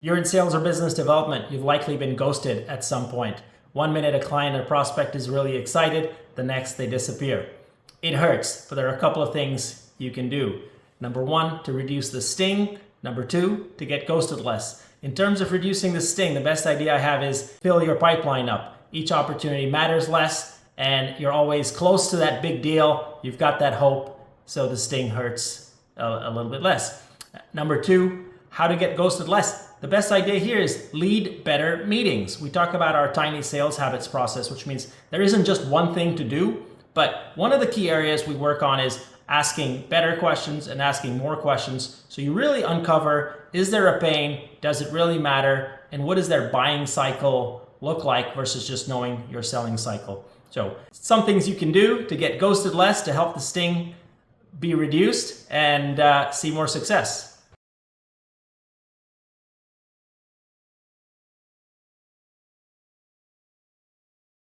You're in sales or business development. You've likely been ghosted at some point. 1 minute a client or prospect is really excited, the next they disappear. It hurts, but there are a couple of things you can do. Number one, to reduce the sting. Number two, to get ghosted less. In terms of reducing the sting, the best idea I have is fill your pipeline up. Each opportunity matters less, and you're always close to that big deal. You've got that hope, so the sting hurts a little bit less. Number two, how to get ghosted less. The best idea here is lead better meetings. We talk about our tiny sales habits process, which means there isn't just one thing to do, but one of the key areas we work on is asking better questions and asking more questions. So you really uncover, is there a pain? Does it really matter? And what does their buying cycle look like versus just knowing your selling cycle? So some things you can do to get ghosted less, to help the sting be reduced and see more success.